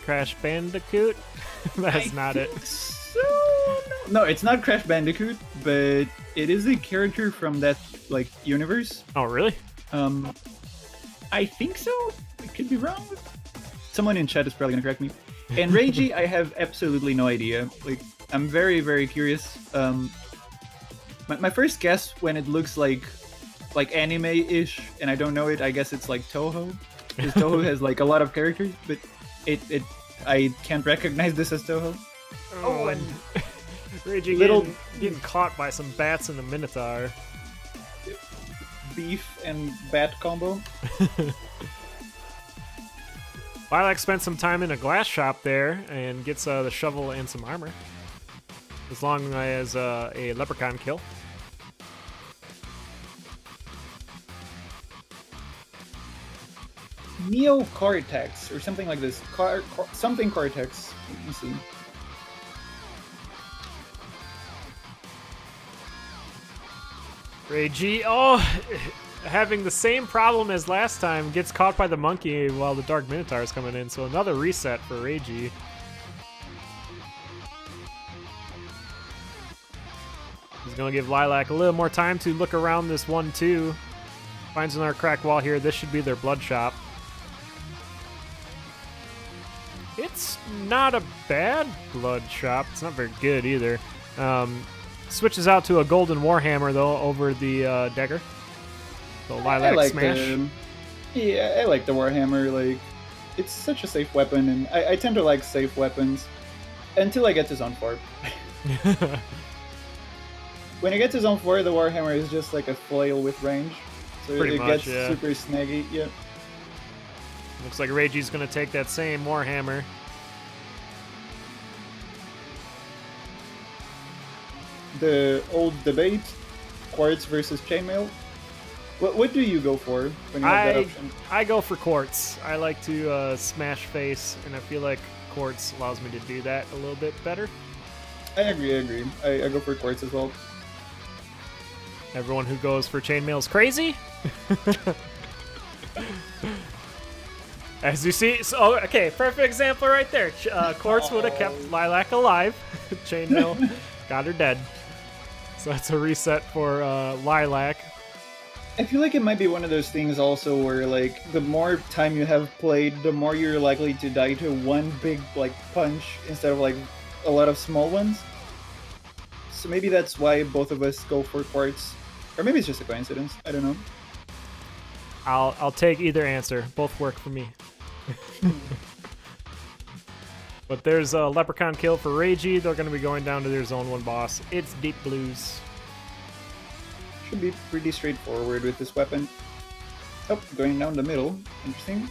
[SPEAKER 1] Crash Bandicoot? That's not it.
[SPEAKER 2] So, no, it's not Crash Bandicoot, but it is a character from that like universe.
[SPEAKER 1] Oh, really?
[SPEAKER 2] I think so. I could be wrong. Someone in chat is probably gonna correct me. And Reiji, I have absolutely no idea. Like, I'm very, very curious. My first guess when it looks like anime-ish, and I don't know it, I guess it's like Toho. Because Toho has like a lot of characters, but I can't recognize this as Toho.
[SPEAKER 1] Oh, and Reiji getting caught by some bats in the Minotaur.
[SPEAKER 2] Beef and bat combo.
[SPEAKER 1] Lilac spent some time in a glass shop there and gets the shovel and some armor. as long as a leprechaun kill.
[SPEAKER 2] Neo Cortex or something like this. Something Cortex. Let me see.
[SPEAKER 1] Reiji, oh, having the same problem as last time, gets caught by the monkey while the Dark Minotaur is coming in, so another reset for Reiji. He's gonna give Lilac a little more time to look around this 1-2. Finds another crack wall here. This should be their blood shop. It's not a bad blood shop. It's not very good either. Switches out to a golden warhammer though over the dagger. So Lilac
[SPEAKER 2] like
[SPEAKER 1] smash.
[SPEAKER 2] I like the warhammer. Like, it's such a safe weapon, and I tend to like safe weapons until I get to zone 4. When I get to zone 4, the warhammer is just like a flail with range, so
[SPEAKER 1] Pretty
[SPEAKER 2] it
[SPEAKER 1] much,
[SPEAKER 2] gets
[SPEAKER 1] yeah.
[SPEAKER 2] super snaggy. Yeah.
[SPEAKER 1] Looks like Reiji's gonna take that same warhammer.
[SPEAKER 2] The old debate, quartz versus chainmail. What do you go for when you have that option?
[SPEAKER 1] I go for quartz. I like to smash face, and I feel like quartz allows me to do that a little bit better.
[SPEAKER 2] I agree. I go for quartz as well.
[SPEAKER 1] Everyone who goes for chainmail is crazy. As you see, so, okay, perfect example right there. Quartz would have kept Lilac alive. Chainmail got her dead. So that's a reset for Lilac.
[SPEAKER 2] I feel like it might be one of those things also where, like, the more time you have played, the more you're likely to die to one big, like, punch instead of, like, a lot of small ones. So maybe that's why both of us go for quartz. Or maybe it's just a coincidence. I don't know.
[SPEAKER 1] I'll take either answer. Both work for me. But there's a leprechaun kill for Reiji. They're going to be going down to their zone 1 boss. It's Deep Blues.
[SPEAKER 2] Should be pretty straightforward with this weapon. Oh, going down the middle. Interesting.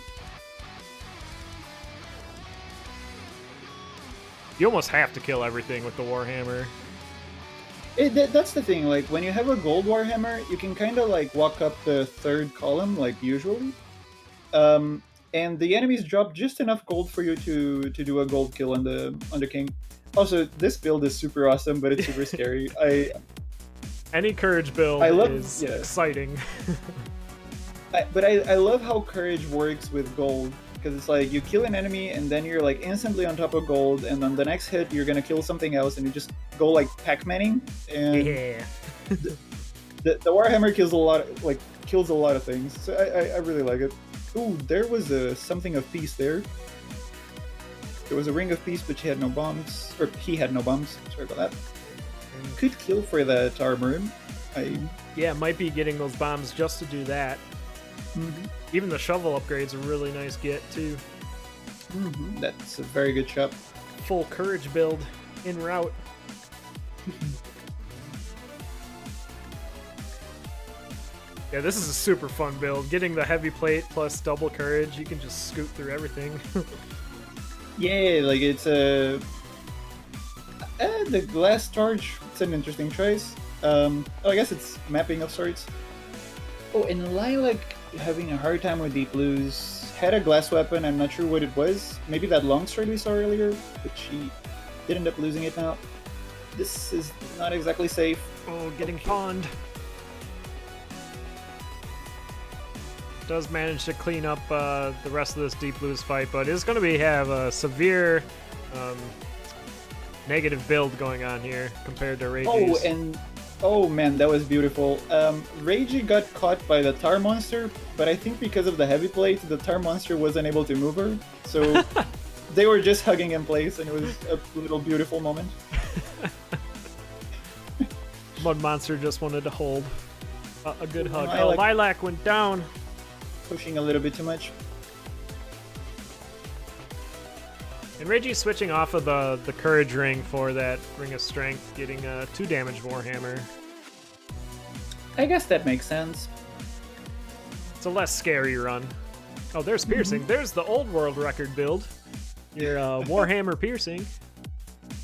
[SPEAKER 1] You almost have to kill everything with the warhammer.
[SPEAKER 2] That's the thing, like, when you have a gold warhammer, you can kind of, like, walk up the third column, like, usually. And the enemies drop just enough gold for you to do a gold kill on the king. Also, this build is super awesome, but it's super scary.
[SPEAKER 1] Any courage build is exciting.
[SPEAKER 2] But I love how courage works with gold, because it's like you kill an enemy and then you're like instantly on top of gold, and on the next hit you're gonna kill something else, and you just go like Pac-Manning. And
[SPEAKER 1] Yeah.
[SPEAKER 2] the warhammer kills a lot of things. So I really like it. Ooh, there was something of peace there. There was a ring of peace, but he had no bombs. Sorry about that. Could kill for that armor.
[SPEAKER 1] Yeah, might be getting those bombs just to do that.
[SPEAKER 2] Mm-hmm.
[SPEAKER 1] Even the shovel upgrade's a really nice get, too.
[SPEAKER 2] Mm-hmm. That's a very good shot.
[SPEAKER 1] Full courage build en route. Yeah, this is a super fun build. Getting the heavy plate plus double courage, you can just scoot through everything.
[SPEAKER 2] Yeah, like it's a... the glass charge, it's an interesting choice. I guess it's mapping of sorts. Oh, and Lilac having a hard time with Deep Blues. Had a glass weapon, I'm not sure what it was. Maybe that longsword we saw earlier, but she did end up losing it now. This is not exactly safe.
[SPEAKER 1] Oh, getting pawned. Does manage to clean up the rest of this Deep Blues fight, but it's going to have a severe negative build going on here compared to Reiji's.
[SPEAKER 2] Oh man, that was beautiful. Reiji got caught by the tar monster, but I think because of the heavy plate, the tar monster wasn't able to move her. So they were just hugging in place, and it was a little beautiful moment.
[SPEAKER 1] Mud Monster just wanted to hold a good hug.
[SPEAKER 2] Lilac.
[SPEAKER 1] Lilac went down.
[SPEAKER 2] Pushing a little bit too much.
[SPEAKER 1] And Reiji switching off of the Courage Ring for that Ring of Strength, getting a 2 damage Warhammer.
[SPEAKER 2] I guess that makes sense.
[SPEAKER 1] It's a less scary run. Oh, there's Piercing. There's the old world record build. Your Warhammer Piercing.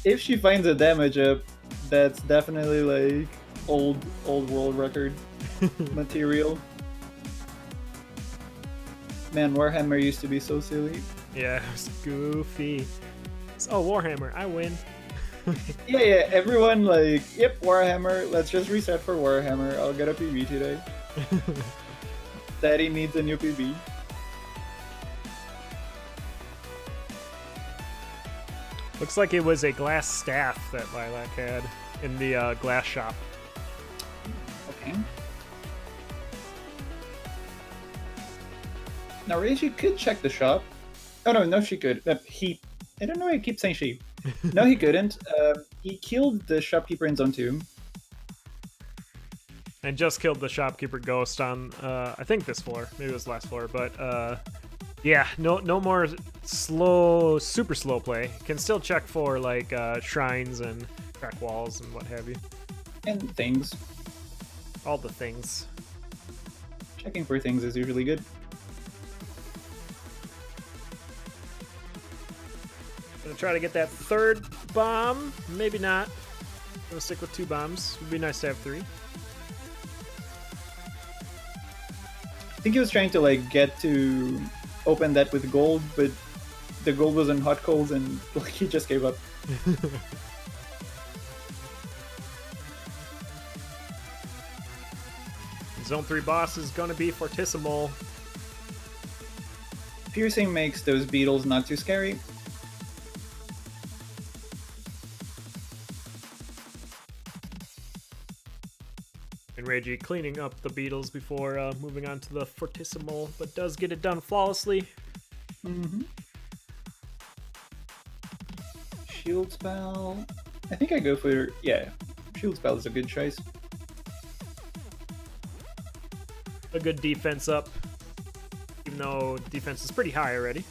[SPEAKER 2] If she finds a damage up, That's definitely like old world record material. Man, Warhammer used to be so silly.
[SPEAKER 1] Yeah, it was goofy. Oh, Warhammer, I win.
[SPEAKER 2] Yeah, everyone like, yep, Warhammer, let's just reset for Warhammer. I'll get a PB today. Daddy needs a new PB.
[SPEAKER 1] Looks like it was a glass staff that Lilac had in the glass shop.
[SPEAKER 2] Okay. Now Reiji could check the shop. Oh no, she could. I don't know why I keep saying she. No, he couldn't. He killed the shopkeeper in Zone 2.
[SPEAKER 1] And just killed the shopkeeper ghost on, I think this floor. Maybe it was last floor, but yeah, no more super slow play. Can still check for like shrines and crack walls and what have you.
[SPEAKER 2] And things.
[SPEAKER 1] All the things.
[SPEAKER 2] Checking for things is usually good.
[SPEAKER 1] Gonna try to get that third bomb. Maybe not. Gonna stick with 2 bombs. Would be nice to have 3.
[SPEAKER 2] I think he was trying to like get to open that with gold, but the gold was on hot coals and like he just gave up.
[SPEAKER 1] Zone 3 boss is gonna be Fortissimo.
[SPEAKER 2] Piercing makes those beetles not too scary.
[SPEAKER 1] And Reiji cleaning up the beetles before moving on to the Fortissimo, but does get it done flawlessly.
[SPEAKER 2] Mm-hmm. Shield spell. I think I go for, yeah, shield spell is a good choice.
[SPEAKER 1] A good defense up, even though defense is pretty high already.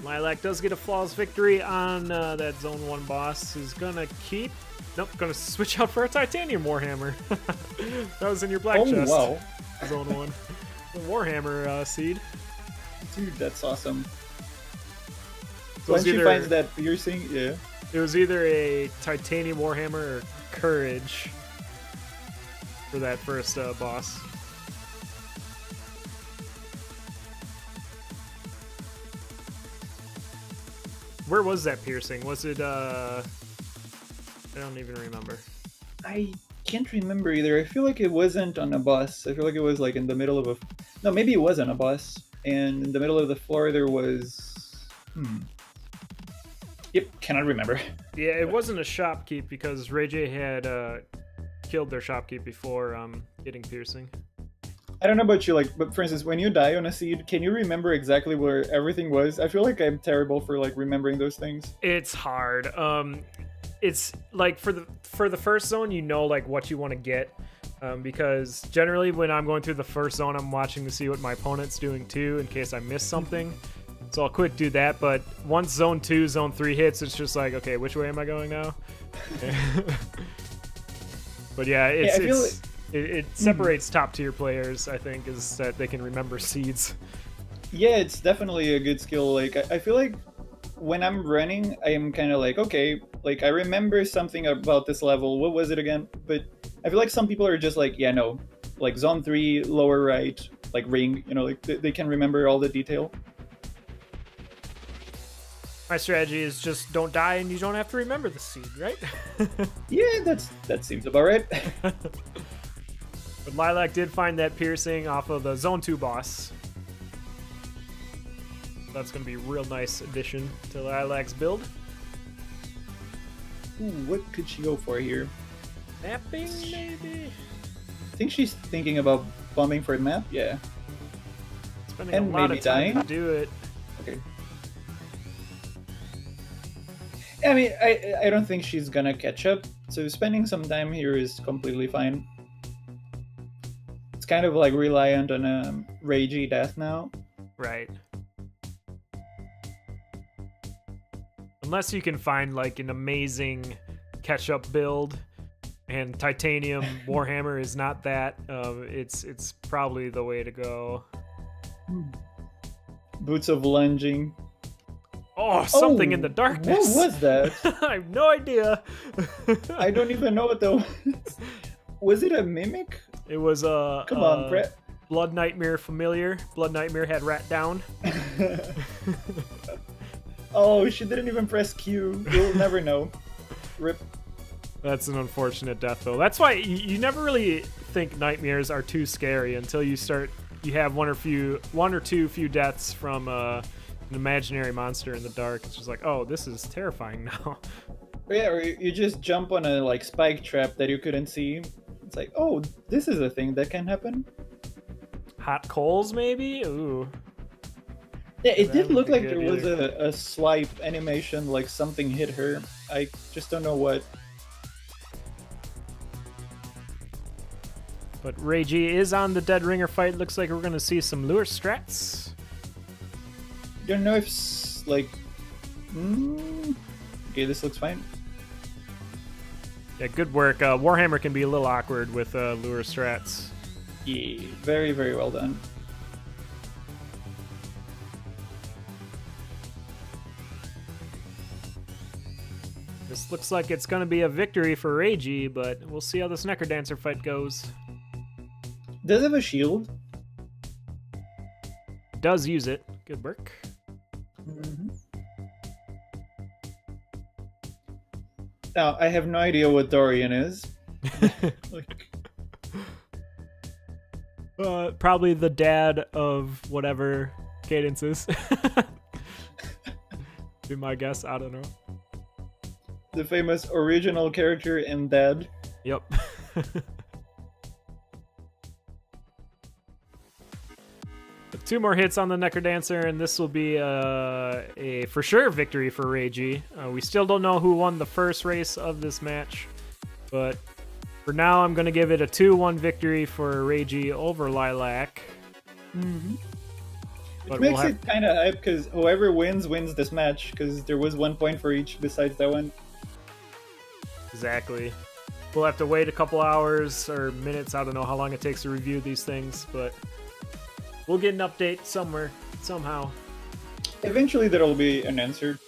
[SPEAKER 1] Lilac does get a flawless victory on that Zone 1 boss, who's gonna keep... Nope, gonna switch out for a Titanium Warhammer. That was in your black chest.
[SPEAKER 2] Oh, wow.
[SPEAKER 1] Zone 1. The Warhammer seed.
[SPEAKER 2] Dude, that's awesome.
[SPEAKER 1] So
[SPEAKER 2] Once she finds that piercing, yeah.
[SPEAKER 1] It was either a Titanium Warhammer or Courage for that first boss. Where was that piercing? Was it, I don't even remember.
[SPEAKER 2] I can't remember either. I feel like it wasn't on a bus. I feel like it was like in the middle of a... No, maybe it was on a bus. And in the middle of the floor there was... Yep, cannot remember.
[SPEAKER 1] Yeah, it wasn't a shopkeep because Reiji had killed their shopkeep before getting piercing.
[SPEAKER 2] I don't know about you, like, but for instance, when you die on a seed, can you remember exactly where everything was? I feel like I'm terrible for like remembering those things.
[SPEAKER 1] It's hard. It's like for the first zone, you know, like what you want to get, because generally when I'm going through the first zone, I'm watching to see what my opponent's doing too, in case I miss something. So I'll quick do that. But once Zone 2, Zone 3 hits, it's just like, okay, which way am I going now? But yeah, it separates top tier players, I think, is that they can remember seeds.
[SPEAKER 2] Yeah, it's definitely a good skill. Like, I feel like when I'm running, I am kind of like, okay, like I remember something about this level. What was it again? But I feel like some people are just like, yeah, no, like Zone 3, lower right, like ring, you know, like they can remember all the detail.
[SPEAKER 1] My strategy is just don't die and you don't have to remember the seed, right?
[SPEAKER 2] Yeah, that seems about right.
[SPEAKER 1] But Lilac did find that piercing off of the Zone 2 boss. That's going to be a real nice addition to Lilac's build.
[SPEAKER 2] Ooh, what could she go for here?
[SPEAKER 1] Mapping, maybe?
[SPEAKER 2] I think she's thinking about bombing for a map, yeah.
[SPEAKER 1] Spending
[SPEAKER 2] And
[SPEAKER 1] a lot
[SPEAKER 2] maybe
[SPEAKER 1] of time
[SPEAKER 2] dying?
[SPEAKER 1] to do it.
[SPEAKER 2] Okay. I mean, I don't think she's gonna catch up, so spending some time here is completely fine. It's kind of like reliant on a Reiji death now.
[SPEAKER 1] Right. Unless you can find like an amazing catch-up build, and Titanium Warhammer is not that, it's probably the way to go.
[SPEAKER 2] Boots of lunging.
[SPEAKER 1] Oh, something in the darkness.
[SPEAKER 2] What was that?
[SPEAKER 1] I have no idea.
[SPEAKER 2] I don't even know what that was. Was it a mimic?
[SPEAKER 1] It was a
[SPEAKER 2] Come on, Brett.
[SPEAKER 1] Blood Nightmare familiar. Blood Nightmare had rat down.
[SPEAKER 2] Oh, she didn't even press Q. You'll never know. Rip.
[SPEAKER 1] That's an unfortunate death, though. That's why you never really think nightmares are too scary until you have one or two deaths from an imaginary monster in the dark. It's just like, oh, this is terrifying now.
[SPEAKER 2] Yeah, or you just jump on a like spike trap that you couldn't see. It's like, oh, this is a thing that can happen.
[SPEAKER 1] Hot coals, maybe? Ooh.
[SPEAKER 2] Yeah, it did look like
[SPEAKER 1] good
[SPEAKER 2] there was a swipe animation, like something hit her. I just don't know what.
[SPEAKER 1] But Reiji is on the Dead Ringer fight. Looks like we're going to see some lure strats.
[SPEAKER 2] Don't know if like. Okay, this looks fine.
[SPEAKER 1] Yeah, good work. Warhammer can be a little awkward with lure strats.
[SPEAKER 2] Yeah, very, very well done.
[SPEAKER 1] This looks like it's going to be a victory for Reiji, but we'll see how this Necrodancer fight goes.
[SPEAKER 2] Does it have a shield?
[SPEAKER 1] Does use it. Good work.
[SPEAKER 2] Now, I have no idea what Dorian is. Like,
[SPEAKER 1] probably the dad of whatever Cadence is. Be my guess. I don't know.
[SPEAKER 2] the famous original character in Dead.
[SPEAKER 1] Yep. Two more hits on the Necrodancer, and this will be a for sure victory for Reiji. We still don't know who won the first race of this match, but for now I'm going to give it a 2-1 victory for Reiji over Lilac.
[SPEAKER 2] Mm-hmm.
[SPEAKER 1] But
[SPEAKER 2] it makes it kind of hype because whoever wins this match, because there was 1 point for each besides that one.
[SPEAKER 1] Exactly. We'll have to wait a couple hours or minutes. I don't know how long it takes to review these things, but we'll get an update somewhere, somehow.
[SPEAKER 2] Eventually there'll be an answer.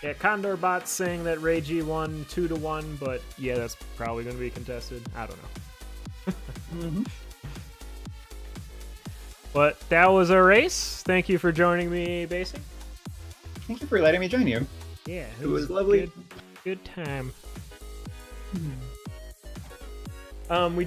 [SPEAKER 1] Yeah, Condor Bot's saying that Reiji won 2-1, but yeah, that's probably going to be contested. I don't know.
[SPEAKER 2] Mm-hmm.
[SPEAKER 1] But that was a race. Thank you for joining me, Basic.
[SPEAKER 2] Thank you for letting me join you.
[SPEAKER 1] Yeah,
[SPEAKER 2] it was lovely.
[SPEAKER 1] Good time. We